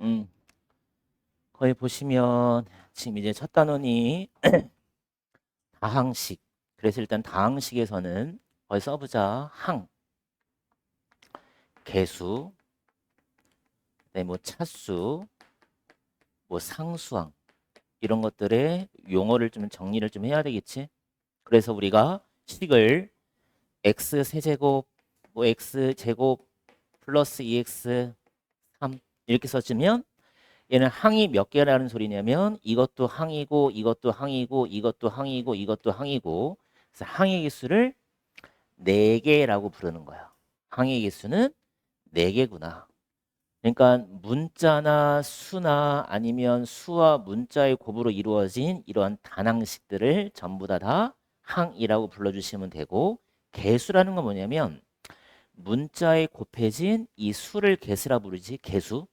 음, 거기 보시면 지금 이제 첫 단원이 다항식. 그래서 일단 다항식에서는 거기 써보자. 항, 개수, 그다음에 뭐 차수, 뭐 상수항 이런 것들의 용어를 좀 정리를 좀 해야 되겠지. 그래서 우리가 식을 x 세제곱, 뭐 x 제곱 플러스 2x 3 이렇게 써주면 얘는 항이 몇 개라는 소리냐면 이것도 항이고 이것도 항이고 이것도 항이고 이것도 항이고 그래서 항의 개수를 4개라고 부르는 거야. 항의 개수는 4개구나. 그러니까 문자나 수나 아니면 수와 문자의 곱으로 이루어진 이러한 단항식들을 전부 다 항이라고 불러주시면 되고 개수라는 건 뭐냐면 문자에 곱해진 이 수를 개수라 부르지. 개수.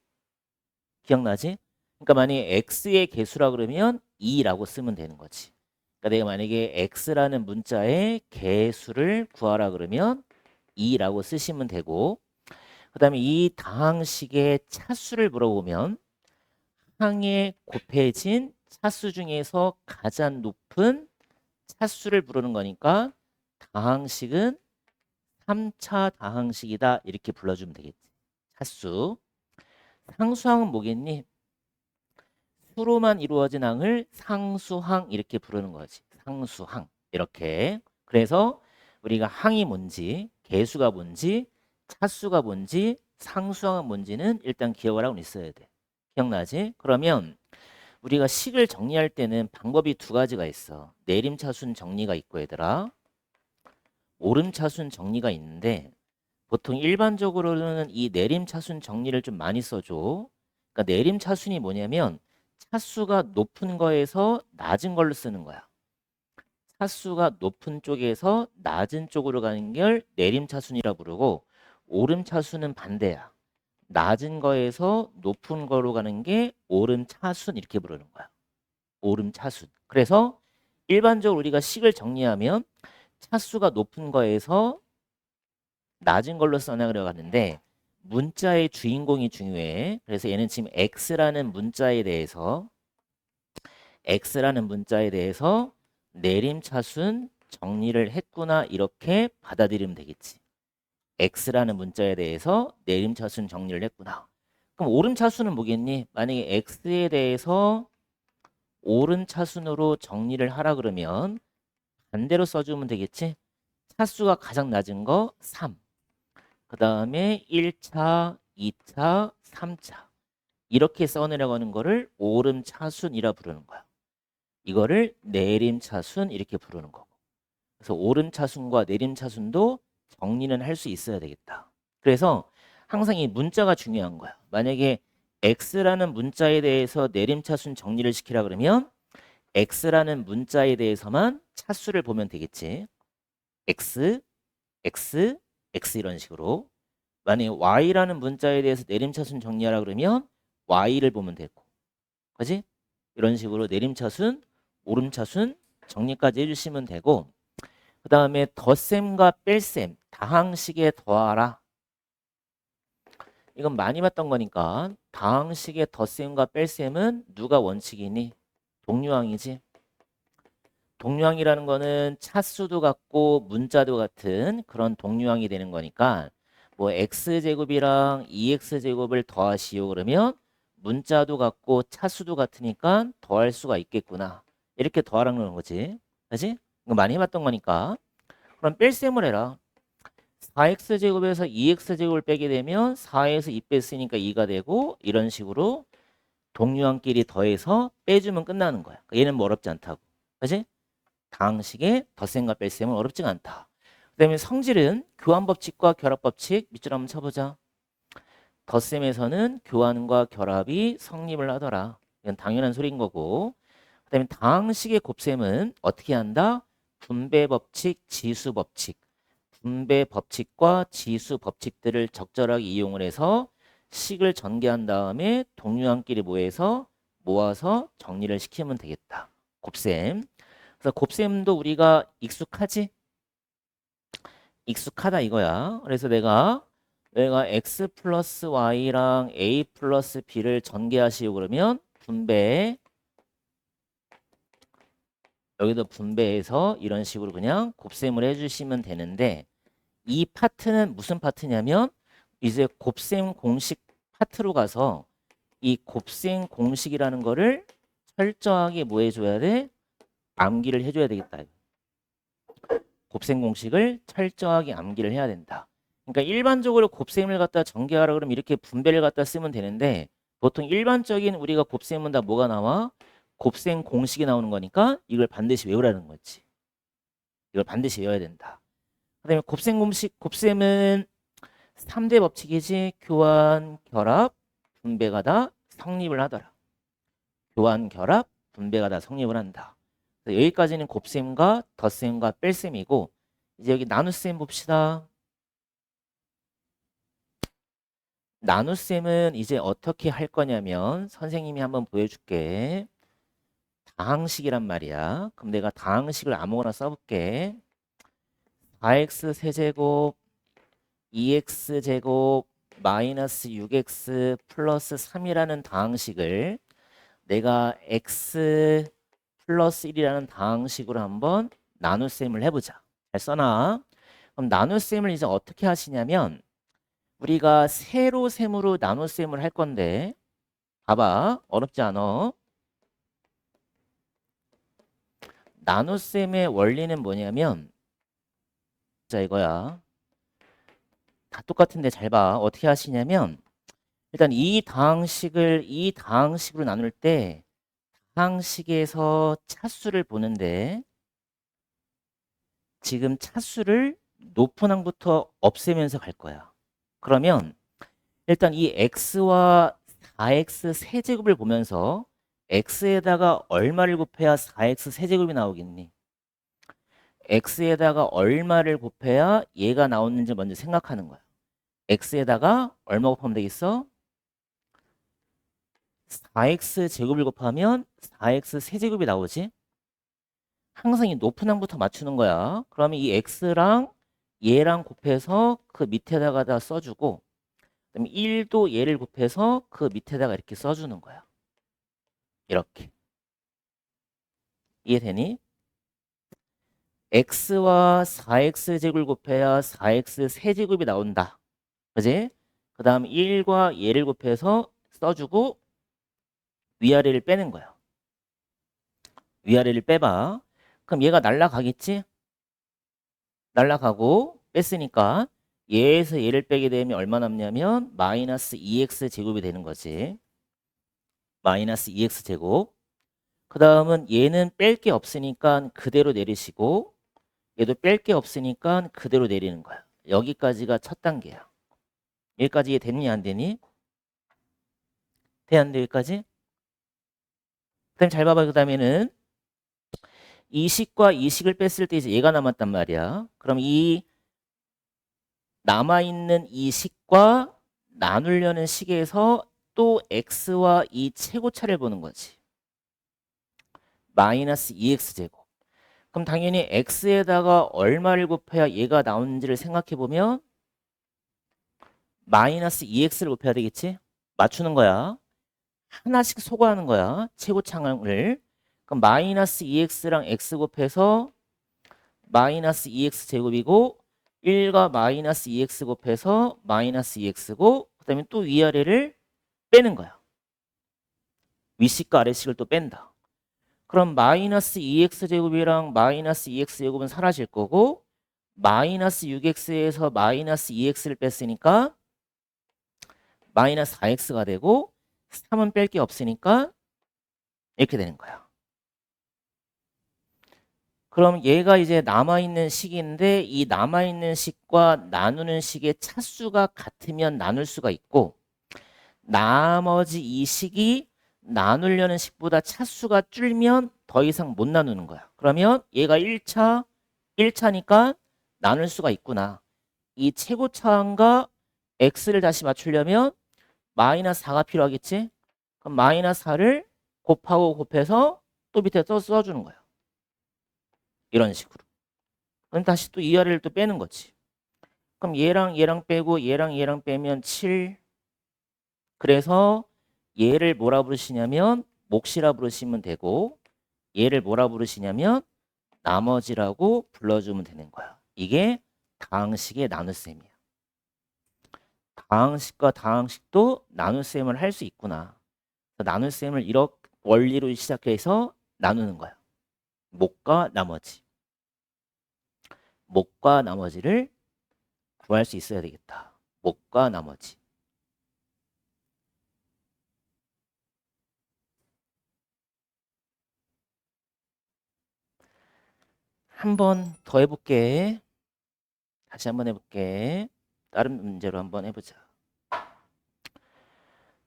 기억나지? 그러니까 만약에 x의 개수라 그러면 2라고 쓰면 되는 거지. 그러니까 내가 만약에 x라는 문자의 개수를 구하라 그러면 2라고 쓰시면 되고 그 다음에 이 다항식의 차수를 물어보면 항에 곱해진 차수 중에서 가장 높은 차수를 부르는 거니까 다항식은 3차 다항식이다 이렇게 불러주면 되겠지. 차수. 상수항은 뭐겠니? 수로만 이루어진 항을 상수항 이렇게 부르는 거지. 상수항 이렇게. 그래서 우리가 항이 뭔지, 개수가 뭔지, 차수가 뭔지, 상수항은 뭔지는 일단 기억을 하고 있어야 돼. 기억나지? 그러면 우리가 식을 정리할 때는 방법이 두 가지가 있어. 내림차순 정리가 있고 얘들아. 오름차순 정리가 있는데 보통 일반적으로는 이 내림차순 정리를 좀 많이 써줘. 그러니까 내림차순이 뭐냐면 차수가 높은 거에서 낮은 걸로 쓰는 거야. 차수가 높은 쪽에서 낮은 쪽으로 가는 걸 내림차순이라 부르고 오름차순은 반대야. 낮은 거에서 높은 거로 가는 게 오름차순 이렇게 부르는 거야. 오름차순. 그래서 일반적으로 우리가 식을 정리하면 차수가 높은 거에서 낮은 걸로 써나가려 하는데 문자의 주인공이 중요해. 그래서 얘는 지금 x라는 문자에 대해서 내림차순 정리를 했구나 이렇게 받아들이면 되겠지. x라는 문자에 대해서 내림차순 정리를 했구나. 그럼 오름차순은 뭐겠니? 만약에 x에 대해서 오름차순으로 정리를 하라 그러면 반대로 써주면 되겠지. 차수가 가장 낮은 거 3. 그 다음에 1차, 2차, 3차 이렇게 써내려가는 거를 오름차순이라 부르는 거야. 이거를 내림차순 이렇게 부르는 거고. 그래서 오름차순과 내림차순도 정리는 할 수 있어야 되겠다. 그래서 항상 이 문자가 중요한 거야. 만약에 x라는 문자에 대해서 내림차순 정리를 시키라 그러면 x라는 문자에 대해서만 차수를 보면 되겠지. x, x, x 이런 식으로. 만약에 y라는 문자에 대해서 내림차순 정리하라 그러면 y를 보면 되고. 그지? 이런 식으로 내림차순, 오름차순 정리까지 해주시면 되고 그 다음에 덧셈과 뺄셈, 다항식에 더하라. 이건 많이 봤던 거니까 다항식의 덧셈과 뺄셈은 누가 원칙이니? 동류항이지. 동류항이라는 거는 차수도 같고 문자도 같은 그런 동류항이 되는 거니까 뭐 x제곱이랑 2x제곱을 더하시오 그러면 문자도 같고 차수도 같으니까 더할 수가 있겠구나. 이렇게 더하라는 거지. 그지? 이거 많이 해봤던 거니까. 그럼 뺄셈을 해라. 4x제곱에서 2x제곱을 빼게 되면 4에서 2 뺐으니까 2가 되고 이런 식으로 동류항끼리 더해서 빼주면 끝나는 거야. 얘는 뭐 어렵지 않다고. 그지? 다항식의 덧셈과 뺄셈은 어렵지가 않다. 그 다음에 성질은 교환법칙과 결합법칙 밑줄 한번 쳐보자. 덧셈에서는 교환과 결합이 성립을 하더라. 이건 당연한 소리인 거고 그 다음에 다항식의 곱셈은 어떻게 한다? 분배법칙, 지수법칙 분배법칙과 지수법칙들을 적절하게 이용을 해서 식을 전개한 다음에 동류항끼리 모아서 정리를 시키면 되겠다. 곱셈. 그래서 곱셈도 우리가 익숙하지? 익숙하다 이거야. 그래서 내가 내가 x 플러스 y랑 a 플러스 b를 전개하시오 그러면 분배, 여기도 분배해서 이런 식으로 그냥 곱셈을 해주시면 되는데, 이 파트는 무슨 파트냐면 이제 곱셈 공식 파트로 가서 이 곱셈 공식이라는 거를 철저하게 뭐 해줘야 돼? 암기를 해줘야 되겠다. 곱셈 공식을 철저하게 암기를 해야 된다. 그러니까 일반적으로 곱셈을 갖다 전개하라 그러면 이렇게 분배를 갖다 쓰면 되는데, 보통 일반적인 우리가 곱셈은 다 뭐가 나와? 곱셈 공식이 나오는 거니까 이걸 반드시 외우라는 거지. 이걸 반드시 외워야 된다. 그다음에 곱셈 공식, 곱셈은 3대 법칙이지. 교환, 결합, 분배가 다 성립을 하더라. 교환, 결합, 분배가 다 성립을 한다. 여기까지는 곱셈과 덧셈과 뺄셈이고, 이제 여기 나눗셈 봅시다. 나눗셈은 이제 어떻게 할 거냐면 선생님이 한번 보여줄게. 다항식이란 말이야. 그럼 내가 다항식을 아무거나 써볼게. 4x 세제곱 2x 제곱 마이너스 6x 플러스 3이라는 다항식을 내가 x 플러스 1이라는 다항식으로 한번 나눗셈을 해보자. 잘 써놔. 그럼 나눗셈을 이제 어떻게 하시냐면 우리가 세로셈으로 나눗셈을 할 건데, 봐봐. 어렵지 않아. 나눗셈의 원리는 뭐냐면, 자 이거야. 다 똑같은데 잘 봐. 어떻게 하시냐면 일단 이 다항식으로 나눌 때 다항식에서 차수를 보는데, 지금 차수를 높은 항부터 없애면서 갈 거야. 그러면 일단 이 x와 4x 세제곱을 보면서 x에다가 얼마를 곱해야 4x 세제곱이 나오겠니? x에다가 얼마를 곱해야 얘가 나오는지 먼저 생각하는 거야. x에다가 얼마 곱하면 되겠어? 4x 제곱을 곱하면 4x 세제곱이 나오지? 항상 이 높은 항부터 맞추는 거야. 그러면 이 x랑 얘랑 곱해서 그 밑에다가 다 써주고, 그다음에 1도 얘를 곱해서 그 밑에다가 이렇게 써주는 거야. 이렇게. 이해되니? x와 4x 제곱을 곱해야 4x 세제곱이 나온다. 그지? 그 다음 1과 얘를 곱해서 써주고 위아래를 빼는 거야. 위아래를 빼봐. 그럼 얘가 날라가겠지? 날라가고 뺐으니까 얘에서 얘를 빼게 되면 얼마 남냐면 마이너스 2x 제곱이 되는 거지. 마이너스 2x 제곱. 그 다음은 얘는 뺄 게 없으니까 그대로 내리시고, 얘도 뺄 게 없으니까 그대로 내리는 거야. 여기까지가 첫 단계야. 여기까지 이해 됐니 안 되니? 돼 안 돼 여기까지? 그다음 잘 봐봐. 그 다음에는 이 식과 이 식을 뺐을 때 이제 얘가 남았단 말이야. 그럼 이 남아있는 이 식과 나누려는 식에서 또 x와 이 최고차를 보는 거지. 마이너스 2x 제곱. 그럼 당연히 x에다가 얼마를 곱해야 얘가 나오는지를 생각해 보면 마이너스 2x를 곱해야 되겠지? 맞추는 거야. 하나씩 소거하는 거야. 최고차를. 그럼 마이너스 2x랑 x 곱해서 마이너스 2x 제곱이고, 1과 마이너스 2x 곱해서 마이너스 2x고, 그 다음에 또 위아래를 빼는 거야. 윗식과 아래식을 또 뺀다. 그럼 마이너스 2x 제곱이랑 마이너스 2x 제곱은 사라질 거고, 마이너스 6x에서 마이너스 2x를 뺐으니까 마이너스 4x가 되고, 3은 뺄 게 없으니까 이렇게 되는 거야. 그럼 얘가 이제 남아있는 식인데, 이 남아있는 식과 나누는 식의 차수가 같으면 나눌 수가 있고, 나머지 이 식이 나누려는 식보다 차수가 줄면 더 이상 못 나누는 거야. 그러면 얘가 1차니까 나눌 수가 있구나. 이 최고차항과 x를 다시 맞추려면 마이너스 4가 필요하겠지? 그럼 마이너스 4를 곱하고 곱해서 또 밑에 써주는 거야. 이런 식으로. 그럼 다시 또 위아래를 또 빼는 거지. 그럼 얘랑 빼고 얘랑 빼면 7. 그래서 얘를 뭐라 부르시냐면 몫이라 부르시면 되고 얘를 뭐라 부르시냐면 나머지라고 불러주면 되는 거야. 이게 다항식의 나눗셈이야. 다항식과 다항식도 나눗셈을 할 수 있구나. 나눗셈을 이렇게 원리로 시작해서 나누는 거야. 몫과 나머지. 몫과 나머지를 구할 수 있어야 되겠다. 몫과 나머지. 한 번 더 해볼게. 다시 한번 해볼게. 다른 문제로 한번 해보자.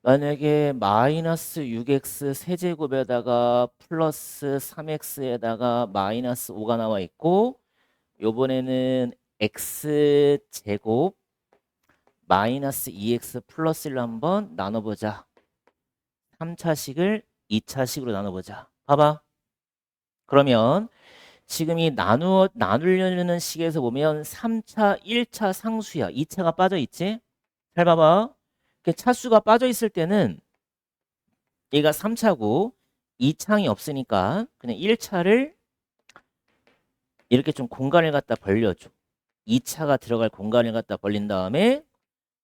만약에 마이너스 6x 세제곱에다가 플러스 3x에다가 마이너스 5가 나와 있고 요번에는 x제곱 마이너스 2x 플러스 1로 한번 나눠보자. 3차식을 2차식으로 나눠보자. 봐봐. 그러면 지금 이 나누려는 식에서 보면 3차, 1차 상수야. 2차가 빠져있지? 잘 봐봐. 차수가 빠져있을 때는 얘가 3차고 2창이 없으니까 그냥 1차를 이렇게 좀 공간을 갖다 벌려줘. 2차가 들어갈 공간을 갖다 벌린 다음에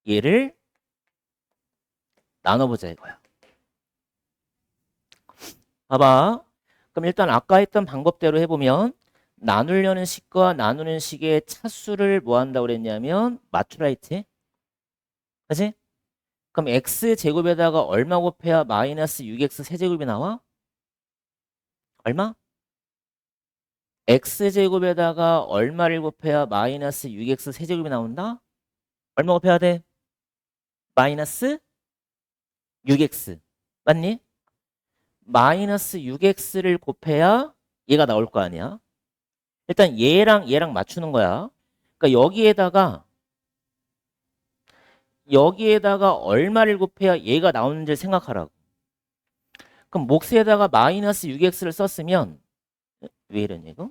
얘를 나눠보자 이거야. 봐봐. 그럼 일단 아까 했던 방법대로 해보면 나누려는 식과 나누는 식의 차수를 뭐 한다고 그랬냐면 맞추라 했지? 그치? 그럼 x제곱에다가 얼마 곱해야 마이너스 6x 세제곱이 나와? 얼마? x제곱에다가 얼마를 곱해야 마이너스 6x 세제곱이 나온다? 얼마 곱해야 돼? 마이너스 6x. 맞니? 마이너스 6x를 곱해야 얘가 나올 거 아니야? 일단 얘랑 맞추는 거야. 그러니까 여기에다가 얼마를 곱해야 얘가 나오는지 생각하라고. 그럼 몫에다가 마이너스 6x를 썼으면 왜 이러냐 이거?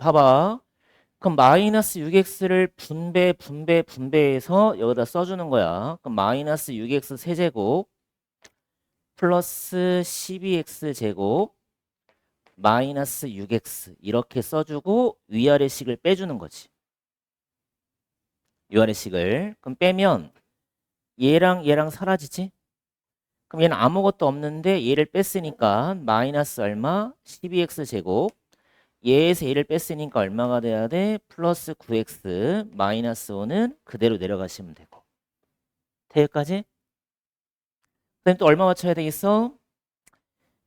봐봐. 그럼 마이너스 6x를 분배해서 여기다 써주는 거야. 그럼 마이너스 6x 세제곱 플러스 12x 제곱 마이너스 6x 이렇게 써주고 위아래식을 빼주는 거지. 위아래식을. 그럼 빼면 얘랑 사라지지? 그럼 얘는 아무것도 없는데 얘를 뺐으니까 마이너스 얼마? 12x 제곱 얘에서 얘를 뺐으니까 얼마가 돼야 돼? 플러스 9x 마이너스 5는 그대로 내려가시면 되고. 여기까지? 그다음에 또 얼마 맞춰야 되겠어?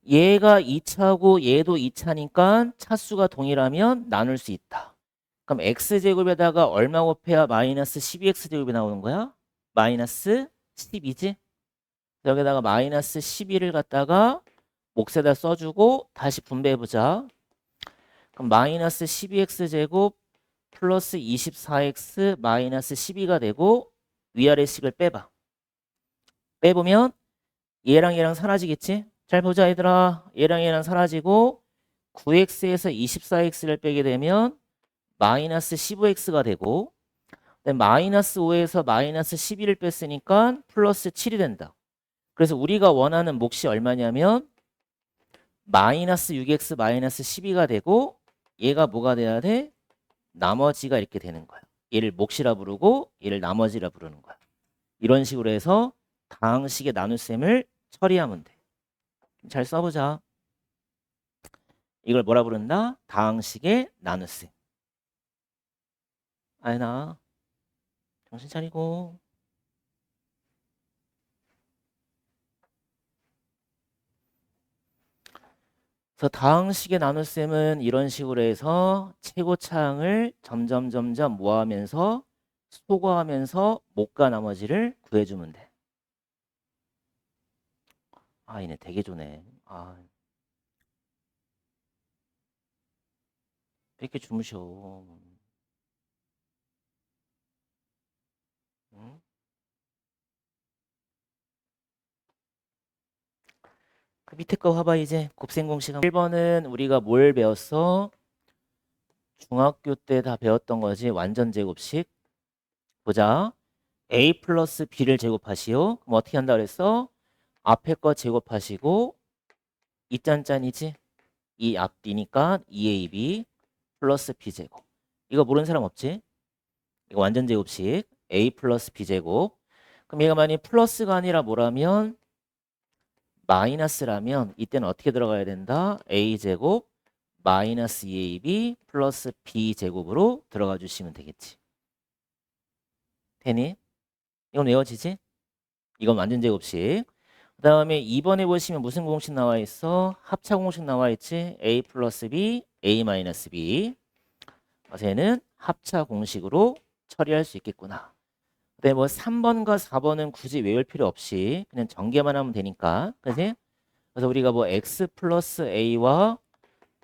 얘가 2차고 얘도 2차니까 차수가 동일하면 나눌 수 있다. 그럼 x제곱에다가 얼마 곱해야 마이너스 12x제곱이 나오는 거야? 마이너스 12지? 여기다가 마이너스 12를 갖다가 몫에다 써주고 다시 분배해보자. 그럼 마이너스 12x제곱 플러스 24x 마이너스 12가 되고 위아래식을 빼봐. 빼보면 얘랑 사라지겠지? 잘 보자 얘들아. 얘랑 사라지고 9x에서 24x를 빼게 되면 마이너스 15x가 되고 마이너스 5에서 마이너스 12를 뺐으니까 플러스 7이 된다. 그래서 우리가 원하는 몫이 얼마냐면 마이너스 6x 마이너스 12가 되고 얘가 뭐가 돼야 돼? 나머지가 이렇게 되는 거야. 얘를 몫이라 부르고 얘를 나머지라 부르는 거야. 이런 식으로 해서 다항식의 나눗셈을 처리하면 돼. 잘 써보자. 이걸 뭐라 부른다? 다항식의 나눗셈. 아연아, 정신 차리고. 그래서 다항식의 나눗셈은 이런 식으로 해서 최고차항을 점점 모아하면서 소거하면서 몫과 나머지를 구해주면 돼. 아, 얘네 되게 좋네. 아, 왜 이렇게 주무셔? 응? 그 밑에 거 봐봐. 이제 곱셈 공식 1번은 우리가 뭘 배웠어? 중학교 때 다 배웠던 거지. 완전 제곱식. 보자. a 플러스 b를 제곱하시오. 그럼 어떻게 한다 그랬어? 앞에 거 제곱하시고 이 짠짠이지. 이 앞뒤니까 2ab 플러스 b제곱. 이거 모르는 사람 없지? 이거 완전 제곱식. a 플러스 b제곱. 그럼 얘가 만약에 플러스가 아니라 뭐라면 마이너스라면 이때는 어떻게 들어가야 된다? a제곱 마이너스 2ab 플러스 b제곱으로 들어가 주시면 되겠지. 되니? 이건 외워지지? 이건 완전 제곱식. 그 다음에 2번에 보시면 무슨 공식 나와 있어? 합차 공식 나와 있지? a 플러스 b, a 마이너스 b. 그래서 얘는 합차 공식으로 처리할 수 있겠구나. 근데 뭐 3번과 4번은 굳이 외울 필요 없이 그냥 전개만 하면 되니까. 그지? 그래서 우리가 뭐 x 플러스 a와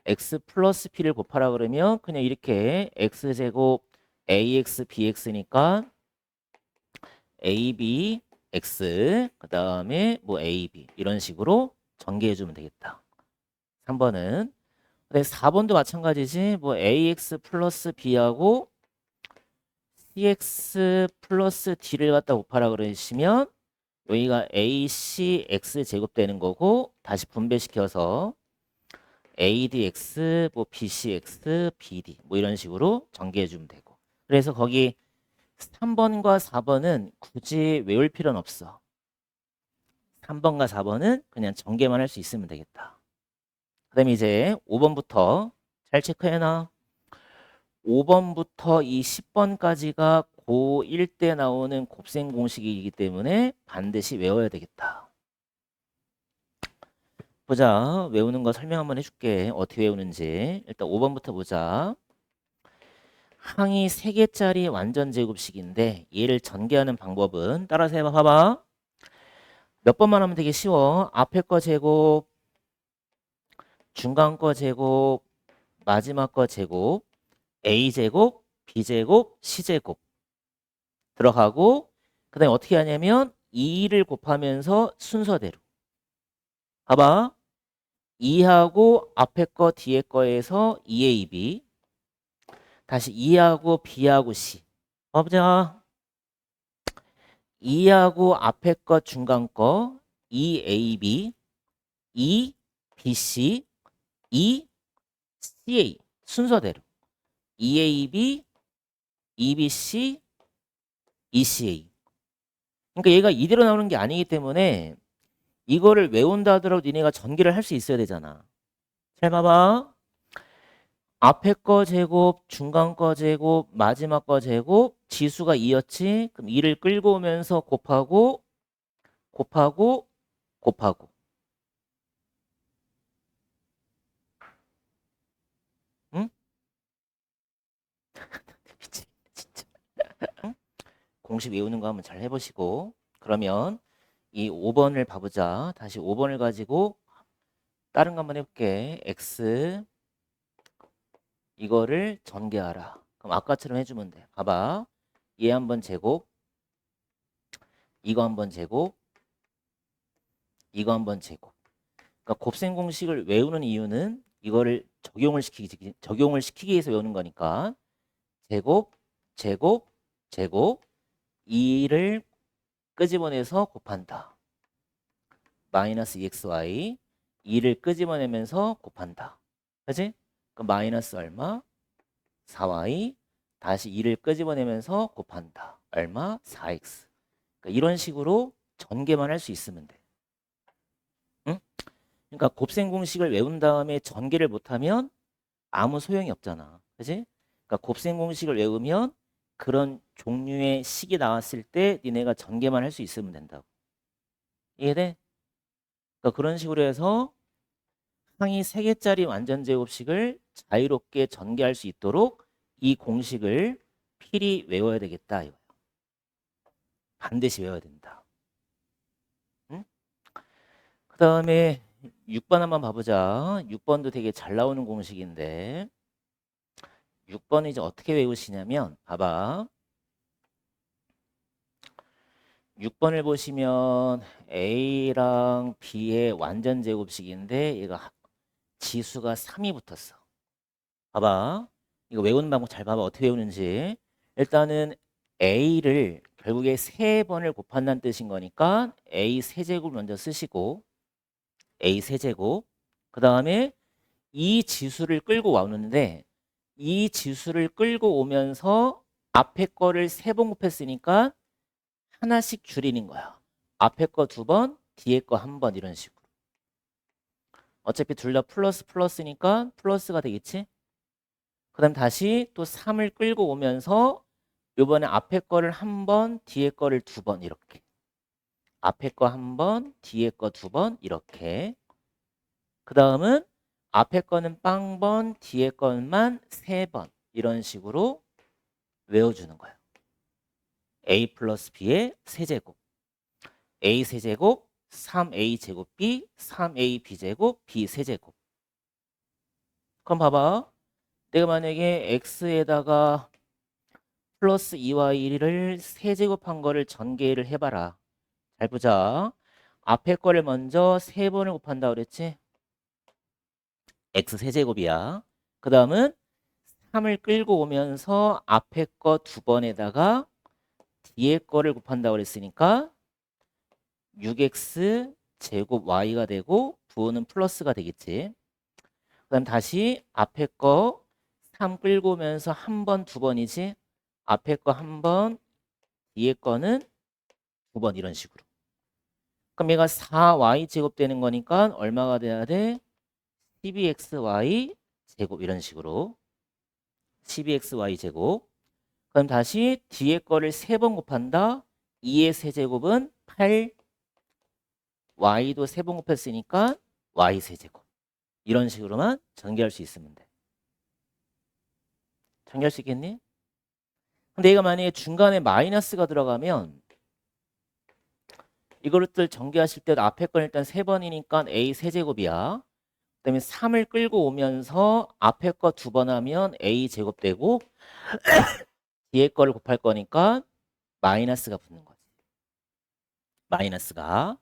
x 플러스 p를 곱하라 그러면 그냥 이렇게 x제곱 ax bx니까 ab x 그 다음에 뭐 ab 이런 식으로 전개해 주면 되겠다. 3번은. 근데 4번도 마찬가지지. 뭐 ax 플러스 b하고 cx 플러스 d를 갖다 곱하라 그러시면 여기가 acx 제곱 되는 거고 다시 분배시켜서 adx 뭐 bcx bd 뭐 이런 식으로 전개해 주면 되고. 그래서 거기 3번과 4번은 굳이 외울 필요는 없어. 3번과 4번은 그냥 전개만 할 수 있으면 되겠다. 그 다음에 이제 5번부터 잘 체크해놔. 5번부터 이 10번까지가 고1 때 나오는 곱셈 공식이기 때문에 반드시 외워야 되겠다. 보자. 외우는 거 설명 한번 해줄게. 어떻게 외우는지. 일단 5번부터 보자. 항이 3개짜리 완전 제곱식인데 얘를 전개하는 방법은 따라서 해봐. 봐봐. 몇 번만 하면 되게 쉬워. 앞에 거 제곱, 중간 거 제곱, 마지막 거 제곱, a제곱, b제곱, c제곱 들어가고 그 다음에 어떻게 하냐면 2를 곱하면서 순서대로 봐봐. 2하고 앞에 거 뒤에 거에서 2ab 다시 2하고 b하고 c 보자. 2하고 앞에 거 중간 거 2ab 2bc 2ca 순서대로 2ab 2bc 2ca 그러니까 얘가 이대로 나오는 게 아니기 때문에 이거를 외운다 하더라도 니네가 전개를 할 수 있어야 되잖아. 잘 봐봐. 앞에 거 제곱, 중간 거 제곱, 마지막 거 제곱, 지수가 2였지? 그럼 2를 끌고 오면서 곱하고, 곱하고, 곱하고. 응? 미치겠네, 진짜. 응? 공식 외우는 거 한번 잘 해보시고. 그러면 이 5번을 봐보자. 다시 5번을 가지고 다른 거 한번 해볼게. x 이거를 전개하라. 그럼 아까처럼 해주면 돼. 봐봐. 얘 한번 제곱, 이거 한번 제곱, 이거 한번 제곱. 그러니까 곱셈 공식을 외우는 이유는 이거를 적용을 시키기 위해서 외우는 거니까 제곱, 제곱, 제곱 2를 끄집어내서 곱한다. 마이너스 2xy 2를 끄집어내면서 곱한다. 그지? 그럼 마이너스 얼마? 4y 다시 2를 끄집어내면서 곱한다. 얼마? 4x. 그러니까 이런 식으로 전개만 할 수 있으면 돼. 응? 그러니까 곱셈 공식을 외운 다음에 전개를 못하면 아무 소용이 없잖아. 그지? 그러니까 곱셈 공식을 외우면 그런 종류의 식이 나왔을 때 니네가 전개만 할 수 있으면 된다고. 이해돼? 그러니까 그런 식으로 해서 항이 3개짜리 완전 제곱식을 자유롭게 전개할 수 있도록 이 공식을 필히 외워야 되겠다. 이거야. 반드시 외워야 된다. 응? 그 다음에 6번 한번 봐보자. 6번도 되게 잘 나오는 공식인데 6번은 이제 어떻게 외우시냐면 봐봐. 6번을 보시면 A랑 B의 완전 제곱식인데 얘가 지수가 3이 붙었어. 봐봐. 이거 외우는 방법 잘 봐봐. 어떻게 외우는지. 일단은 A를 결국에 3번을 곱한다는 뜻인 거니까 A 세제곱 먼저 쓰시고 A 세제곱 그 다음에 이 지수를 끌고 와오는데 이 지수를 끌고 오면서 앞에 거를 3번 곱했으니까 하나씩 줄이는 거야. 앞에 거 2번, 뒤에 거 1번 이런 식으로. 어차피 둘 다 플러스 플러스니까 플러스가 되겠지? 그 다음 다시 또 3을 끌고 오면서 요번에 앞에 거를 1번, 뒤에 거를 2번 이렇게. 앞에 거 1번, 뒤에 거 2번 이렇게. 그 다음은 앞에 거는 빵번, 뒤에 것만 3번 이런 식으로 외워주는 거예요. A 플러스 B의 세제곱. A 세제곱, 3A 제곱 B, 3A B제곱, B 세제곱. 그럼 봐봐. 내가 만약에 X에다가 플러스 2y를 세제곱한 거를 전개를 해봐라. 잘 보자. 앞에 거를 먼저 3번을 곱한다 그랬지? X 세제곱이야. 그 다음은 3을 끌고 오면서 앞에 거 2번에다가 뒤에 거를 곱한다고 그랬으니까 6x 제곱 y가 되고 부호는 플러스가 되겠지. 그 다음 다시 앞에 거 3 끌고 오면서 한 번, 2번이지. 앞에 거 한 번, 뒤에 거는 2번 이런 식으로. 그럼 얘가 4y 제곱 되는 거니까 얼마가 돼야 돼? 12xy 제곱 이런 식으로. 12xy 제곱. 그럼 다시 뒤에 거를 3번 곱한다. 2의 세제곱은 8. y도 3번 곱했으니까 y 세제곱. 이런 식으로만 전개할 수 있으면 돼. 전개할 수 있겠니? 근데 얘가 만약에 중간에 마이너스가 들어가면 이거를 전개하실 때 앞에 건 일단 3번이니까 a 세제곱이야. 그다음에 3을 끌고 오면서 앞에 거 2번 하면 a 제곱 되고 뒤에 거를 곱할 거니까 마이너스가 붙는 거지. 마이너스가.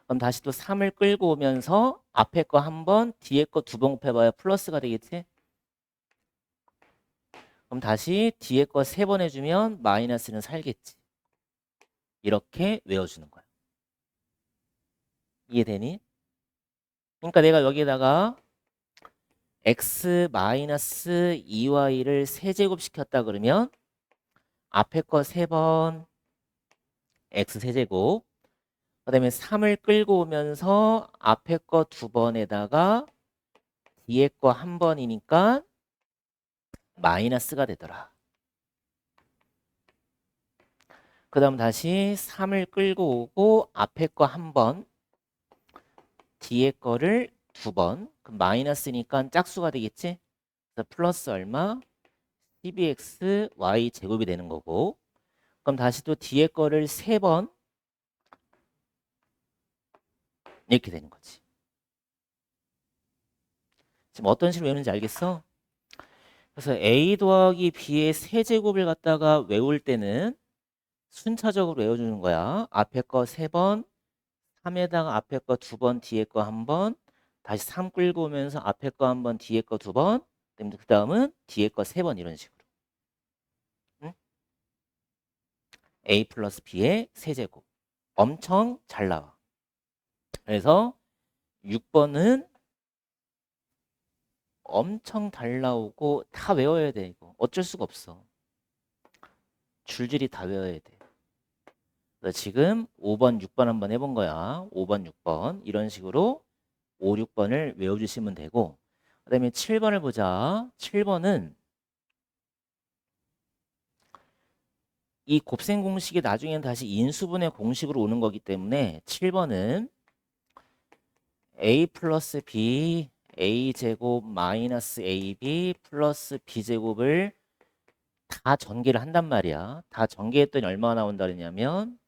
그럼 다시 또 3을 끌고 오면서 앞에 거 한 번, 뒤에 거 2번 곱해봐야 플러스가 되겠지? 그럼 다시 뒤에 거 3번 해주면 마이너스는 살겠지. 이렇게 외워주는 거야. 이해되니? 그러니까 내가 여기에다가 x 마이너스 2y를 세제곱 시켰다 그러면 앞에 거 3번 x 세제곱 그 다음에 3을 끌고 오면서 앞에 거 2번에다가 뒤에 거 1번이니까 마이너스가 되더라. 그 다음 다시 3을 끌고 오고 앞에 거 1번 뒤에 거를 2번 그럼 마이너스니까 짝수가 되겠지? 그래서 플러스 얼마? 12x y 제곱이 되는 거고 그럼 다시 또 뒤에 거를 3번 이렇게 되는 거지. 지금 어떤 식으로 외우는지 알겠어? 그래서 a 더하기 b의 세제곱을 갖다가 외울 때는 순차적으로 외워주는 거야. 앞에 거 3번, 3에다가 앞에 거 2번, 뒤에 거 1번, 다시 3 끌고 오면서 앞에 거 1번, 뒤에 거 2번, 그 다음은 뒤에 거 3번 이런 식으로. 응? a 플러스 b의 세제곱. 엄청 잘 나와. 그래서 6번은 엄청 잘 나오고 다 외워야 돼 이거. 어쩔 수가 없어. 줄줄이 다 외워야 돼. 그래서 지금 5번, 6번 한번 해본 거야. 5번, 6번 이런 식으로 5, 6번을 외워주시면 되고 그 다음에 7번을 보자. 7번은 이 곱셈 공식이 나중에는 다시 인수분해 공식으로 오는 거기 때문에 7번은 a 플러스 b a제곱 마이너스 ab 플러스 b제곱을 다 전개를 한단 말이야. 다 전개했더니 얼마가 나온다 그러냐면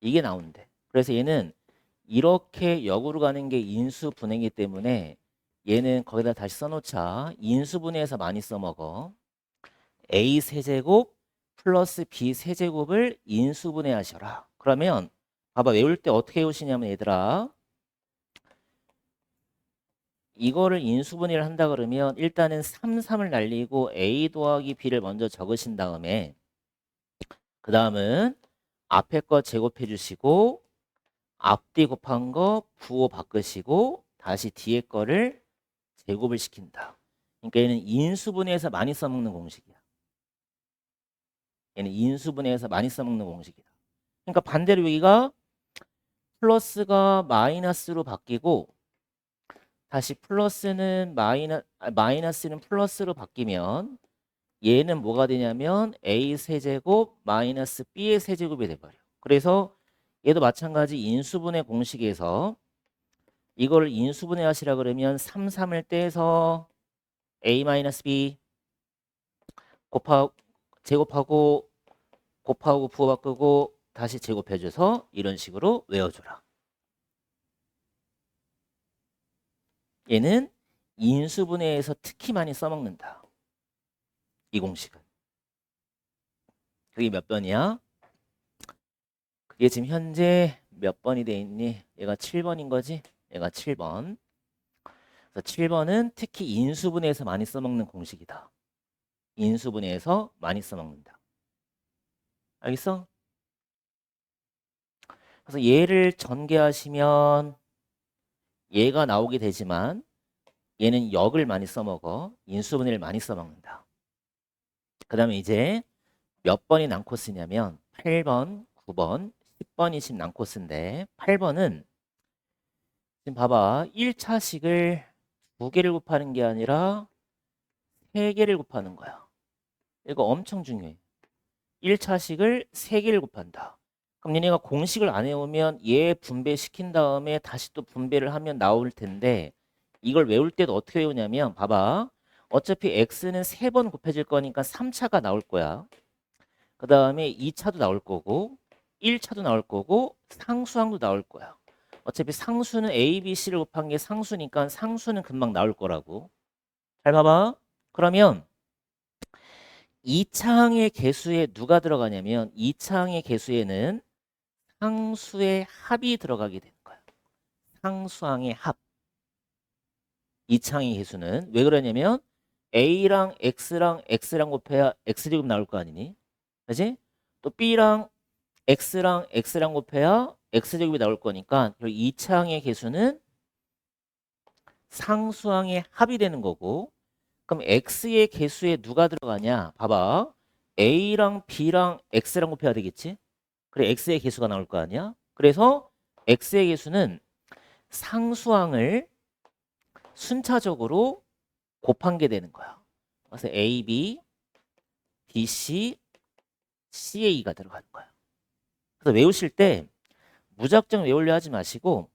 이게 나온대. 그래서 얘는 이렇게 역으로 가는 게 인수분해이기 때문에 얘는 거기다 다시 써놓자. 인수분해해서 많이 써먹어. a 세제곱 플러스 b 세제곱을 인수분해하셔라. 그러면 봐봐, 외울 때 어떻게 외우시냐면 얘들아, 이거를 인수분해를 한다 그러면 일단은 3, 3을 날리고 a 더하기 b를 먼저 적으신 다음에 그 다음은 앞에 거 제곱해 주시고 앞뒤 곱한 거 부호 바꾸시고 다시 뒤에 거를 제곱을 시킨다. 그러니까 얘는 인수분해에서 많이 써먹는 공식이야. 얘는 인수분해에서 많이 써먹는 공식이다. 그러니까 반대로 여기가 플러스가 마이너스로 바뀌고 다시 마이너스는 플러스로 바뀌면 얘는 뭐가 되냐면 a 세제곱 마이너스 b의 세제곱이 돼버려. 그래서 얘도 마찬가지 인수분해 공식에서 이거를 인수분해 하시라 그러면 3, 3을 떼서 a 마이너스 b 제곱하고 곱하고 부호 바꾸고 다시 제곱해줘서 이런 식으로 외워줘라. 얘는 인수분해에서 특히 많이 써먹는다. 이 공식은. 그게 몇 번이야? 그게 지금 현재 몇 번이 돼 있니? 얘가 7번인 거지? 얘가 7번. 그래서 7번은 특히 인수분해에서 많이 써먹는 공식이다. 인수분해에서 많이 써먹는다. 알겠어? 그래서 얘를 전개하시면 얘가 나오게 되지만 얘는 역을 많이 써먹어. 인수분해를 많이 써먹는다. 그 다음에 이제 몇 번이 난코스냐면 8번, 9번, 10번이 지금 난코스인데 8번은 지금 봐봐. 1차식을 2개를 곱하는 게 아니라 3개를 곱하는 거야. 이거 엄청 중요해. 1차식을 3개를 곱한다. 그럼 얘네가 공식을 안 해오면 얘 분배시킨 다음에 다시 또 분배를 하면 나올 텐데 이걸 외울 때도 어떻게 외우냐면 봐봐. 어차피 x는 3번 곱해질 거니까 3차가 나올 거야. 그 다음에 2차도 나올 거고 1차도 나올 거고 상수항도 나올 거야. 어차피 상수는 a, b, c를 곱한 게 상수니까 상수는 금방 나올 거라고. 잘 봐봐. 그러면 2차항의 개수에 누가 들어가냐면 2차항의 개수에는 상수의 합이 들어가게 되는 거야. 상수항의 합. 2차항의 개수는 왜 그러냐면 a랑 x랑 곱해야 x제곱 나올 거 아니니? 그지? 또 b랑 x랑 곱해야 x제곱이 나올 거니까 2차항의 개수는 상수항의 합이 되는 거고 그럼 x의 개수에 누가 들어가냐? 봐봐. a랑 b랑 x랑 곱해야 되겠지? 그래 x의 개수가 나올 거 아니야? 그래서 x의 개수는 상수항을 순차적으로 곱한 게 되는 거야. 그래서 a, b, b, c, ca가 들어가는 거야. 그래서 외우실 때 무작정 외우려 하지 마시고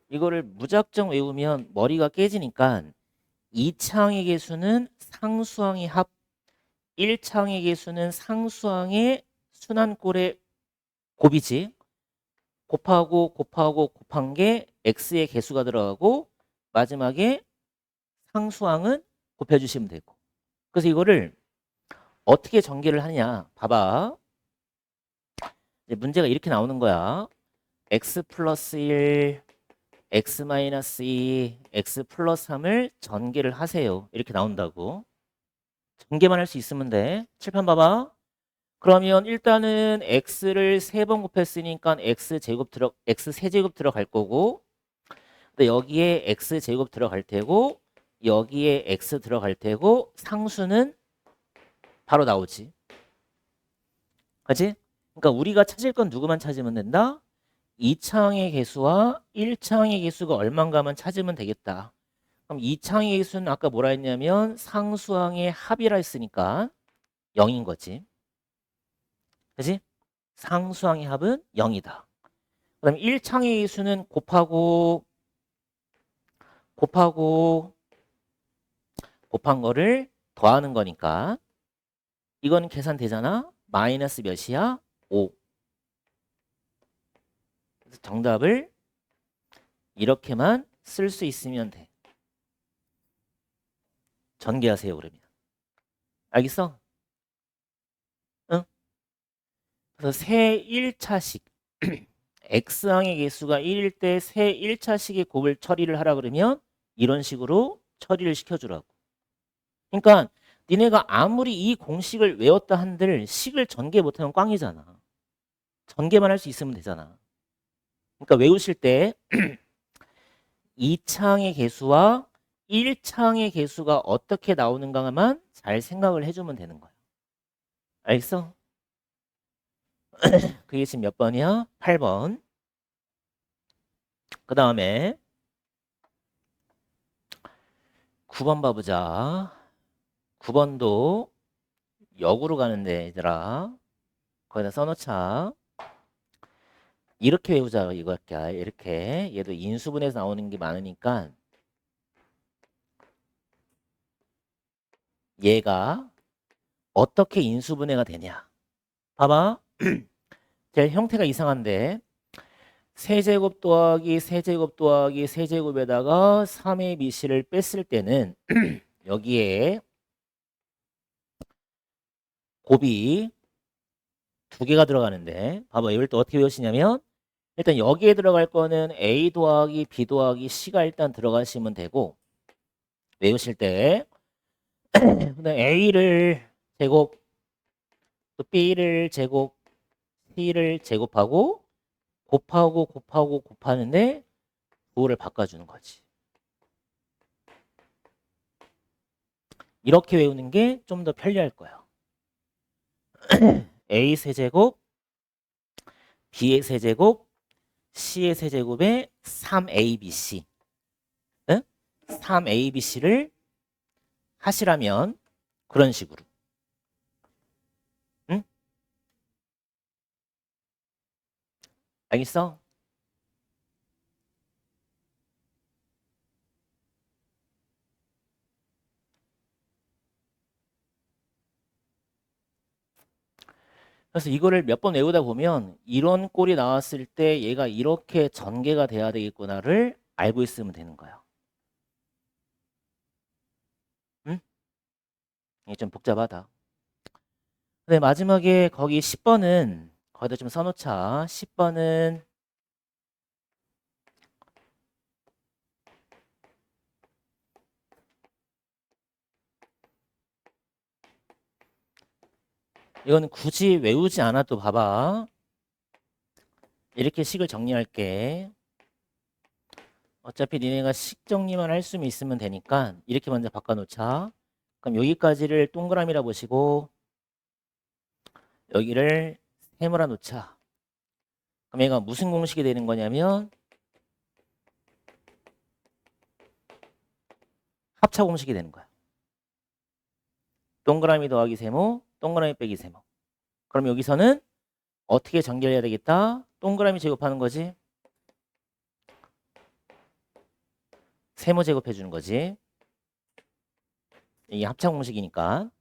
이거를 무작정 외우면 머리가 깨지니까 2차항의 개수는 상수항의 합, 1차항의 개수는 상수항의 순환꼴의 곱이지. 곱한 게 x의 개수가 들어가고 마지막에 상수항은 곱해주시면 되고. 그래서 이거를 어떻게 전개를 하느냐. 봐봐. 이제 문제가 이렇게 나오는 거야. x 플러스 1, x 마이너스 2, x 플러스 3을 전개를 하세요. 이렇게 나온다고. 전개만 할 수 있으면 돼. 칠판 봐봐. 그러면 일단은 x를 3번 곱했으니까 x 세제곱 들어갈 거고 근데 여기에 x 제곱 들어갈 테고 여기에 x 들어갈 테고 상수는 바로 나오지. 그치? 그러니까 우리가 찾을 건 누구만 찾으면 된다? 2차항의 개수와 1차항의 개수가 얼만가만 찾으면 되겠다. 그럼 2차항의 개수는 아까 뭐라 했냐면 상수항의 합이라 했으니까 0인 거지. 그치? 상수항의 합은 0이다. 그 다음에 1차항의 개수는 곱한 거를 더하는 거니까 이거는 계산되잖아. 마이너스 몇이야? 5. 그래서 정답을 이렇게만 쓸 수 있으면 돼. 전개하세요, 그러면. 알겠어? 응? 그래서 세 1차식 x항의 개수가 1일 때 세 1차식의 곱을 처리를 하라 그러면 이런 식으로 처리를 시켜주라고. 그러니까 니네가 아무리 이 공식을 외웠다 한들 식을 전개 못하면 꽝이잖아. 전개만 할 수 있으면 되잖아. 그러니까 외우실 때 2차항의 개수와 1차항의 개수가 어떻게 나오는가만 잘 생각을 해주면 되는 거야. 알겠어? 그게 지금 몇 번이야? 8번. 그 다음에 9번 봐보자. 9번도 역으로 가는데 얘들아 거기다 써놓자. 이렇게 외우자 이거야. 이렇게 얘도 인수분해에서 나오는 게 많으니까 얘가 어떻게 인수분해가 되냐. 봐봐. 제 형태가 이상한데 세제곱 더하기 세제곱 더하기 세제곱에다가 3의 미시를 뺐을 때는 여기에 곱이 두 개가 들어가는데 봐봐. 이걸 또 어떻게 외우시냐면 일단 여기에 들어갈 거는 A 더하기 B 더하기 C가 일단 들어가시면 되고 외우실 때 A를 제곱 또 B를 제곱 C를 제곱하고 곱하고 곱하는데 부호를 바꿔주는 거지. 이렇게 외우는 게 좀 더 편리할 거예요. A 세제곱 B의 세제곱 C의 세제곱에 3ABC 3ABC를 하시라면 그런 식으로 응? 알겠어? 그래서 이거를 몇 번 외우다 보면 이런 꼴이 나왔을 때 얘가 이렇게 전개가 돼야 되겠구나를 알고 있으면 되는 거예요. 응? 이게 좀 복잡하다. 근데 마지막에 거기 10번은 거기다 좀 써놓자. 10번은 이거는 굳이 외우지 않아도 봐봐. 이렇게 식을 정리할게. 어차피 니네가 식 정리만 할 수 있으면 되니까 이렇게 먼저 바꿔놓자. 그럼 여기까지를 동그라미라 보시고 여기를 세모라 놓자. 그럼 얘가 무슨 공식이 되는 거냐면 합차 공식이 되는 거야. 동그라미 더하기 세모, 동그라미 빼기 세모. 그럼 여기서는 어떻게 전개해야 되겠다? 동그라미 제곱하는 거지. 세모 제곱해 주는 거지. 이게 합차 공식이니까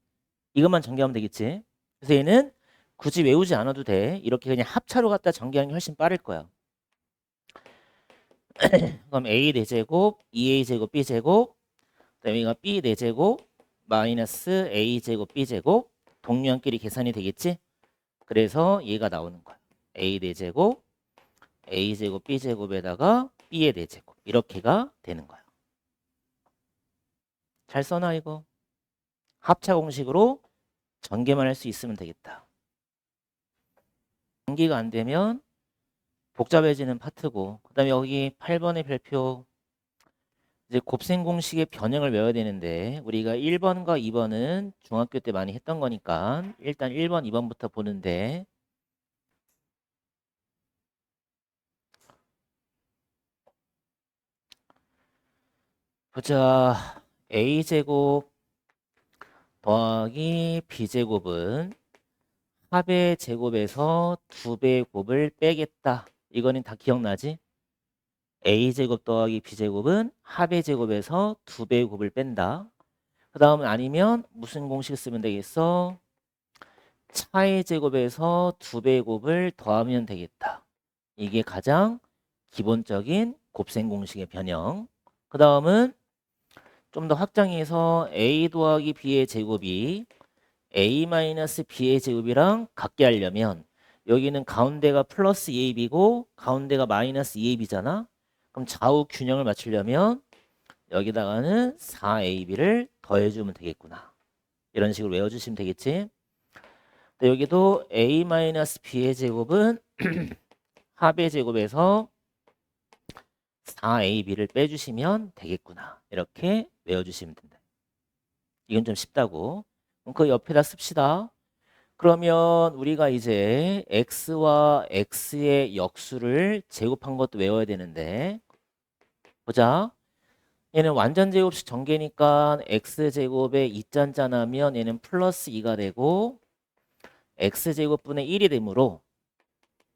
이것만 전개하면 되겠지. 그래서 얘는 굳이 외우지 않아도 돼. 이렇게 그냥 합차로 갖다 전개하는 게 훨씬 빠를 거야. 그럼 A 4제곱, 2A 제곱, B 제곱, 그다음에 여기가 B 4제곱, 마이너스 A 제곱, B 제곱, 동류한끼리 계산이 되겠지? 그래서 얘가 나오는 거야. A 4제곱, A 제곱, B 제곱에다가 B의 4제곱 이렇게가 되는 거야. 잘 써놔 이거. 합차 공식으로 전개만 할 수 있으면 되겠다. 전개가 안 되면 복잡해지는 파트고 그 다음에 여기 8번의 별표 이제 곱셈 공식의 변형을 외워야 되는데 우리가 1번과 2번은 중학교 때 많이 했던 거니까 일단 1번, 2번부터 보는데 보자. A제곱 더하기 B제곱은 합의 제곱에서 2배의 곱을 빼겠다. 이거는 다 기억나지? A제곱 더하기 B제곱은 합의 제곱에서 2배의 곱을 뺀다. 그 다음은 아니면 무슨 공식 쓰면 되겠어? 차의 제곱에서 2배의 곱을 더하면 되겠다. 이게 가장 기본적인 곱셈 공식의 변형. 그 다음은 좀 더 확장해서 a 더하기 b의 제곱이 a-b의 제곱이랑 같게 하려면 여기는 가운데가 플러스 2ab이고 가운데가 마이너스 2ab잖아. 그럼 좌우 균형을 맞추려면 여기다가는 4ab를 더해주면 되겠구나. 이런 식으로 외워주시면 되겠지. 여기도 a-b의 제곱은 합의 제곱에서 4ab를 빼주시면 되겠구나. 이렇게 외워주시면 된다. 이건 좀 쉽다고. 그럼 그 옆에다 씁시다. 그러면 우리가 이제 x와 x의 역수를 제곱한 것도 외워야 되는데 보자. 얘는 완전 제곱식 전개니까 x제곱에 2짠짠하면 얘는 플러스 2가 되고 x제곱분의 1이 되므로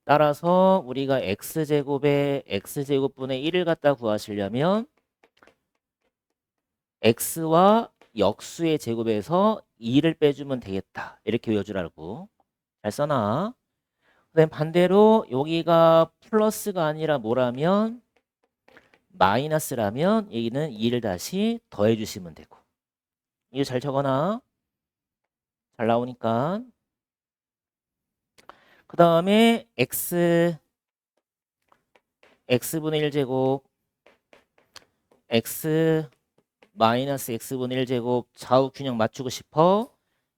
따라서 우리가 x제곱에 x제곱분의 1을 갖다 구하시려면 x와 역수의 제곱에서 2를 빼주면 되겠다. 이렇게 외워주라고. 잘 써놔. 그다음 반대로 여기가 플러스가 아니라 뭐라면 마이너스라면 여기는 2를 다시 더해주시면 되고. 이거 잘 적어놔. 잘 나오니까. 그 다음에 x분의 1제곱 x 마이너스 x분의 1제곱 좌우 균형 맞추고 싶어.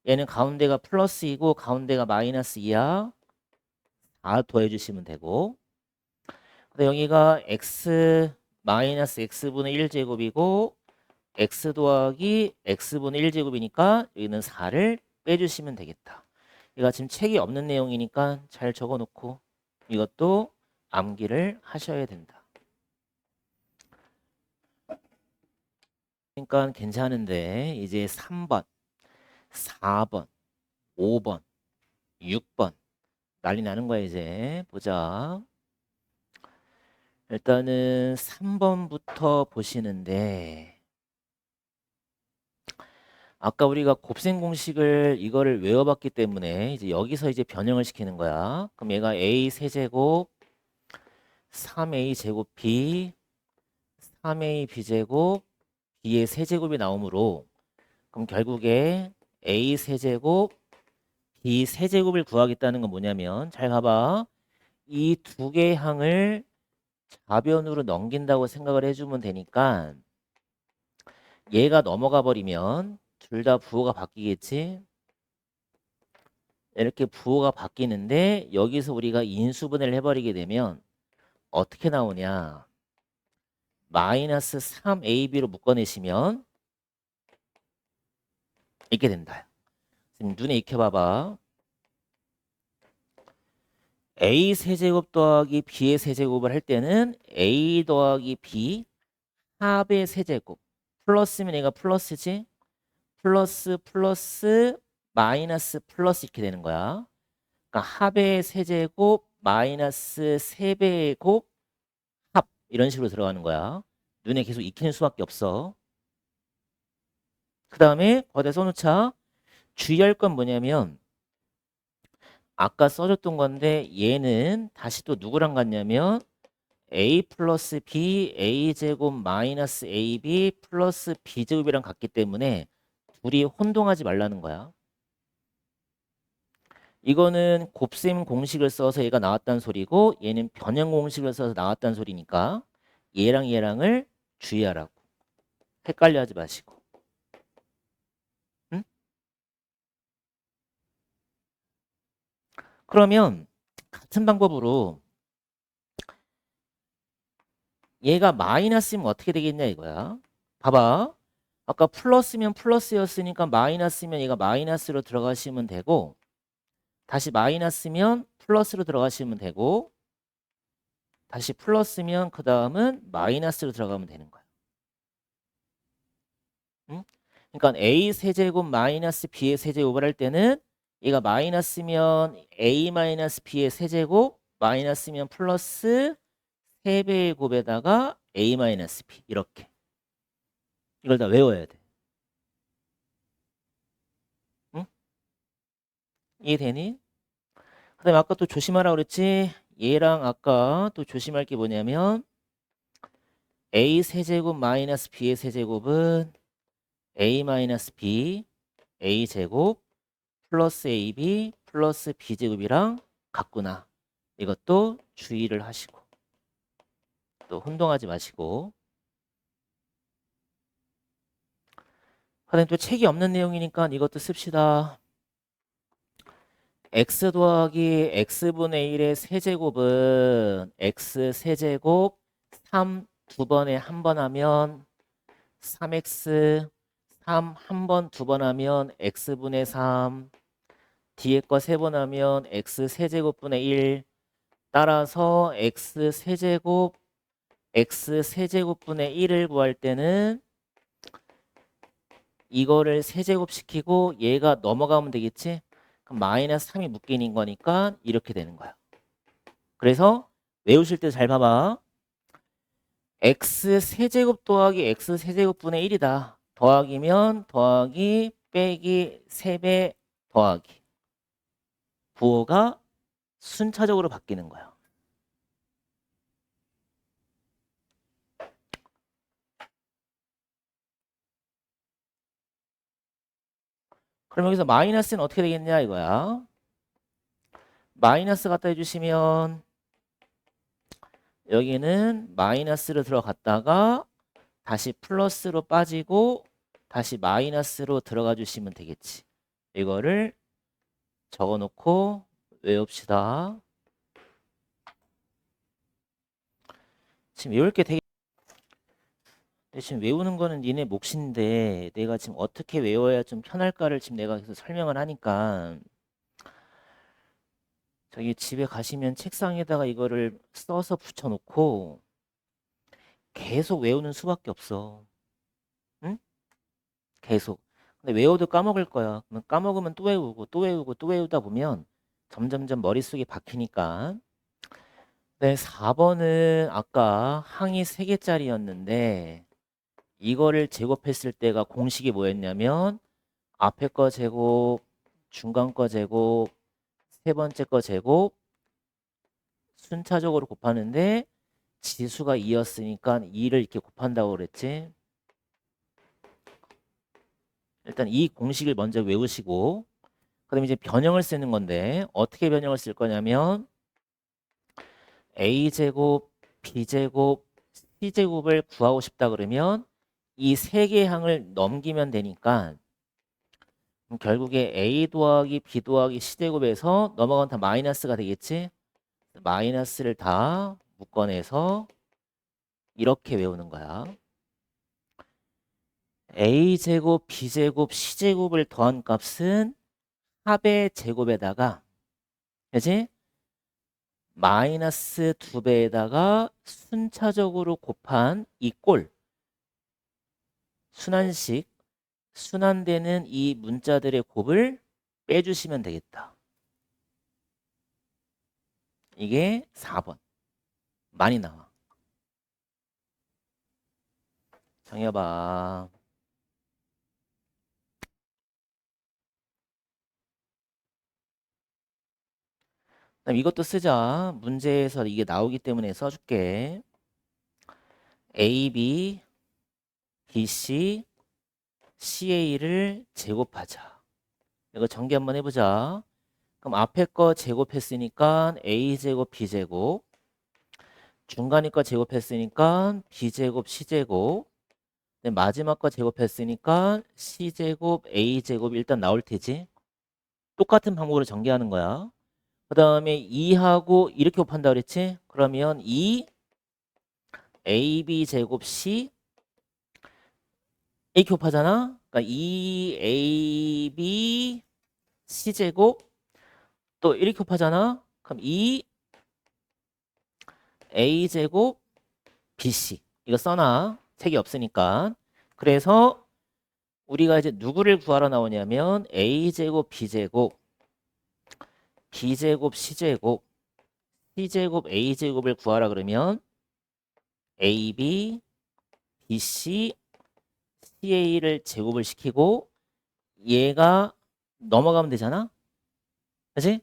얘는 가운데가 플러스이고 가운데가 마이너스 2야. 다 더해주시면 되고. 여기가 x 마이너스 x분의 1제곱이고 x 더하기 x분의 1제곱이니까 여기는 4를 빼주시면 되겠다. 이거 지금 책이 없는 내용이니까 잘 적어놓고 이것도 암기를 하셔야 된다. 그러니까 괜찮은데 이제 3번, 4번, 5번, 6번 난리 나는 거야 이제. 보자. 일단은 3번부터 보시는데 아까 우리가 곱셈 공식을 이거를 외워봤기 때문에 이제 여기서 이제 변형을 시키는 거야. 그럼 얘가 a 세제곱 3a 제곱 b 3a b제곱 b의 세제곱이 나오므로 그럼 결국에 a 세제곱 b 세제곱을 구하겠다는 건 뭐냐면 잘 봐봐. 이 두 개의 항을 좌변으로 넘긴다고 생각을 해주면 되니까 얘가 넘어가 버리면 둘 다 부호가 바뀌겠지. 이렇게 부호가 바뀌는데 여기서 우리가 인수분해를 해버리게 되면 어떻게 나오냐. 마이너스 3ab로 묶어내시면 이렇게 된다. 지금 눈에 익혀봐봐. a 세제곱 더하기 b의 세제곱을 할 때는 a 더하기 b 합의 세제곱 플러스면 얘가 플러스지. 플러스 플러스 마이너스 플러스 이렇게 되는 거야. 그러니까 합의 세제곱 마이너스 3배의 곱 합 이런 식으로 들어가는 거야. 눈에 계속 익히는 수밖에 없어. 그 다음에 거기다 써놓자. 주의할 건 뭐냐면 아까 써줬던 건데 얘는 다시 또 누구랑 같냐면 a 플러스 b a제곱 마이너스 ab 플러스 b제곱이랑 같기 때문에 둘이 혼동하지 말라는 거야. 이거는 곱셈 공식을 써서 얘가 나왔다는 소리고 얘는 변형 공식을 써서 나왔다는 소리니까 얘랑 얘랑을 주의하라고. 헷갈려 하지 마시고. 응? 그러면 같은 방법으로 얘가 마이너스면 어떻게 되겠냐 이거야. 봐봐. 아까 플러스면 플러스였으니까 마이너스면 얘가 마이너스로 들어가시면 되고 다시 마이너스면 플러스로 들어가시면 되고 다시 플러스면 그 다음은 마이너스로 들어가면 되는 거야. 응? 그러니까 a 세제곱 마이너스 b의 세제곱을 할 때는 얘가 마이너스면 a 마이너스 b의 세제곱 마이너스면 플러스 3배의 곱에다가 a 마이너스 b 이렇게 이걸 다 외워야 돼. 응? 이해되니? 그 다음에 아까 또 조심하라고 그랬지? 얘랑 아까 또 조심할 게 뭐냐면 a 세제곱 마이너스 b의 세제곱은 a 마이너스 b a 제곱 플러스 ab 플러스 b 제곱이랑 같구나. 이것도 주의를 하시고 또 혼동하지 마시고. 선생님 또 책이 없는 내용이니까 이것도 씁시다. x 더하기 x분의 1의 세제곱은 x 세제곱 3 두 번에 한 번 하면 3x 3 한 번 두 번 하면 x분의 3 뒤에 거 세 번 하면 x 세제곱분의 1 따라서 x 세제곱분의 1을 구할 때는 이거를 세제곱 시키고 얘가 넘어가면 되겠지? 그럼 마이너스 3이 묶이는 거니까 이렇게 되는 거야. 그래서 외우실 때 잘 봐봐. x 세제곱 더하기 x 세제곱분의 1이다. 더하기면 더하기 빼기 3배 더하기. 부호가 순차적으로 바뀌는 거야. 그럼 여기서 마이너스는 어떻게 되겠냐 이거야. 마이너스 갖다 해주시면 여기는 마이너스로 들어갔다가 다시 플러스로 빠지고 다시 마이너스로 들어가 주시면 되겠지. 이거를 적어놓고 외웁시다. 지금 외울 게 되게 지금 외우는 거는 니네 몫인데 내가 지금 어떻게 외워야 좀 편할까를 지금 내가 계속 설명을 하니까 저기 집에 가시면 책상에다가 이거를 써서 붙여놓고 계속 외우는 수밖에 없어. 응? 계속. 근데 외워도 까먹을 거야. 그럼 까먹으면 또 외우고 또 외우고 또 외우다 보면 점점점 머릿속에 박히니까. 네, 4번은 아까 항이 3개짜리였는데 이거를 제곱했을 때가 공식이 뭐였냐면 앞에 거 제곱, 중간 거 제곱, 세 번째 거 제곱 순차적으로 곱하는데 지수가 2였으니까 2를 이렇게 곱한다고 그랬지. 일단 이 공식을 먼저 외우시고 그다음에 이제 변형을 쓰는 건데 어떻게 변형을 쓸 거냐면 a제곱, b제곱, c제곱을 구하고 싶다 그러면 이 세 개의 항을 넘기면 되니까 그럼 결국에 a 더하기 b 더하기 c제곱에서 넘어가면 다 마이너스가 되겠지. 마이너스를 다 묶어내서 이렇게 외우는 거야. a제곱, b제곱, c제곱을 더한 값은 합의 제곱에다가 그지? 마이너스 2배에다가 순차적으로 곱한 이 꼴 순환식 순환되는 이 문자들의 곱을 빼주시면 되겠다. 이게 4번. 많이 나와. 정해봐. 그럼 이것도 쓰자. 문제에서 이게 나오기 때문에 써줄게. AB, BC, CA를 제곱하자. 이거 전개 한번 해보자. 그럼 앞에 거 제곱했으니까 A제곱, B제곱. 중간에 거 제곱했으니까 B제곱, C제곱. 마지막 거 제곱했으니까 C제곱, A제곱 일단 나올 테지. 똑같은 방법으로 전개하는 거야. 그 다음에 2하고 이렇게 곱한다 그랬지? 그러면 2 AB 제곱 C 이렇게 곱하잖아. 그러니까 2AB C 제곱 또 이렇게 곱하잖아. 그럼 2A 제곱 BC 이거 써놔. 책이 없으니까. 그래서 우리가 이제 누구를 구하러 나오냐면 A 제곱 B 제곱 B제곱 C제곱 C제곱 A제곱을 구하라 그러면 AB, BC, CA를 제곱을 시키고 얘가 넘어가면 되잖아. 그치?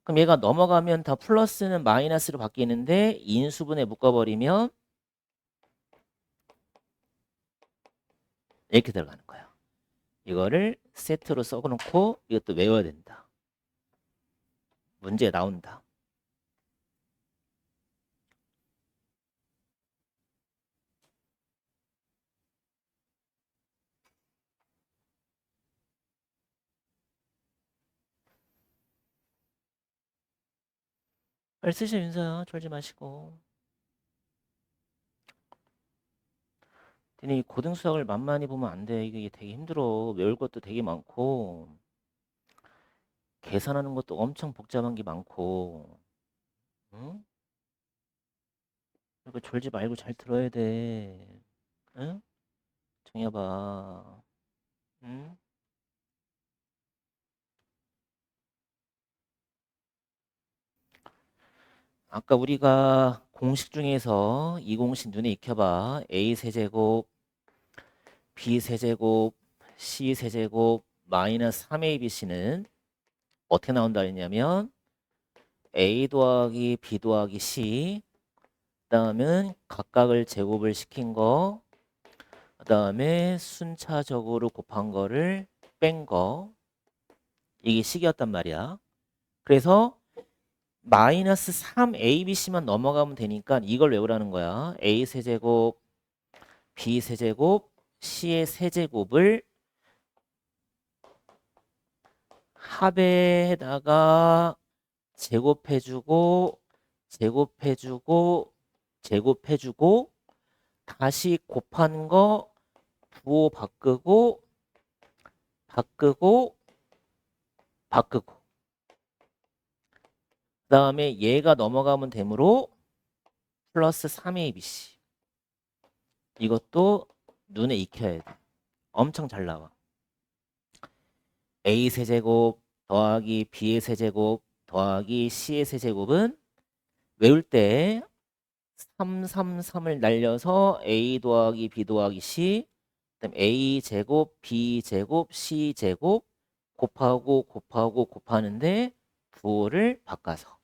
그럼 얘가 넘어가면 다 플러스는 마이너스로 바뀌는데 인수분해 묶어버리면 이렇게 들어가는 거야. 이거를 세트로 써놓고 이것도 외워야 된다. 문제에 나온다. 빨리 쓰셔 윤서야. 졸지 마시고. 근데 이 고등수학을 만만히 보면 안 돼. 이게 되게 힘들어. 외울 것도 되게 많고 계산하는 것도 엄청 복잡한 게 많고. 응? 그러니까 졸지 말고 잘 들어야 돼. 응? 정해봐. 응? 아까 우리가 공식 중에서 이 공식 눈에 익혀봐. A 세제곱, B 세제곱, C 세제곱, 마이너스 3ABC는 어떻게 나온다 했냐면 A 더하기 B 더하기 C, 그다음은 각각을 제곱을 시킨 거, 그다음에 순차적으로 곱한 거를 뺀 거, 이게 식이었단 말이야. 그래서 마이너스 3ABC만 넘어가면 되니까 이걸 외우라는 거야. A 세제곱, B 세제곱, C의 세제곱을 합에다가 제곱해주고 제곱해주고 제곱해주고 다시 곱한 거 부호 바꾸고 바꾸고 바꾸고 그 다음에 얘가 넘어가면 되므로 플러스 3abc 이것도 눈에 익혀야 돼. 엄청 잘 나와. a 세제곱 더하기 b의 세제곱 더하기 c의 세제곱은 외울 때 333을 날려서 a 더하기 b 더하기 c 그다음 a 제곱 b 제곱 c 제곱 곱하고 곱하고 곱하는데 부호를 바꿔서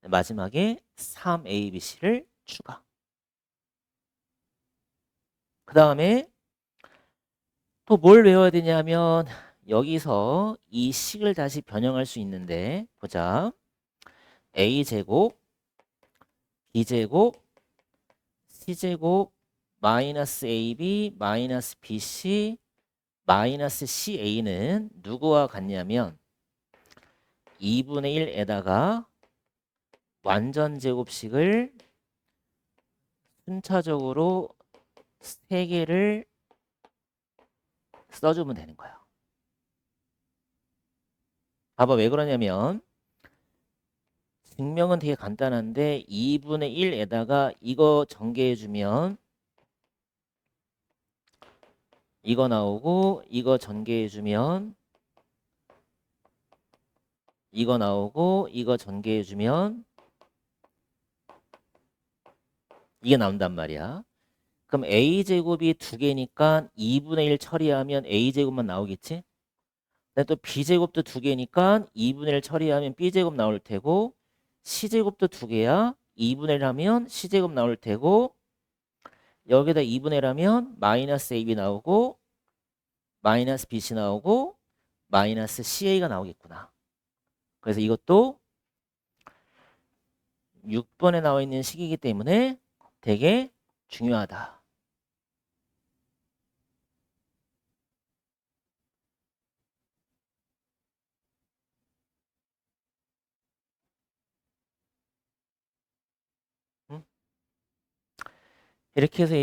마지막에 3abc를 추가. 그 다음에 또 뭘 외워야 되냐면 여기서 이 식을 다시 변형할 수 있는데 보자. a제곱 b제곱 c제곱 마이너스 ab 마이너스 bc 마이너스 ca는 누구와 같냐면 2분의 1에다가 완전 제곱식을 순차적으로 3개를 써주면 되는 거야. 봐봐, 왜 그러냐면 증명은 되게 간단한데 2분의 1에다가 이거 전개해주면 이거 나오고 이거 전개해주면 이거 나오고 이거 전개해주면 이게 나온단 말이야. 그럼 a제곱이 2개니까 2분의 1 처리하면 a제곱만 나오겠지? 근데 또 b제곱도 2개니까 2분의 1 처리하면 b제곱 나올 테고 c제곱도 2개야. 2분의 1 하면 c제곱 나올 테고 여기다 2분의 1 하면 마이너스 ab 나오고 마이너스 bc 나오고 마이너스 ca가 나오겠구나. 그래서 이것도 6번에 나와 있는 식이기 때문에 되게 중요하다. 응? 이렇게 해서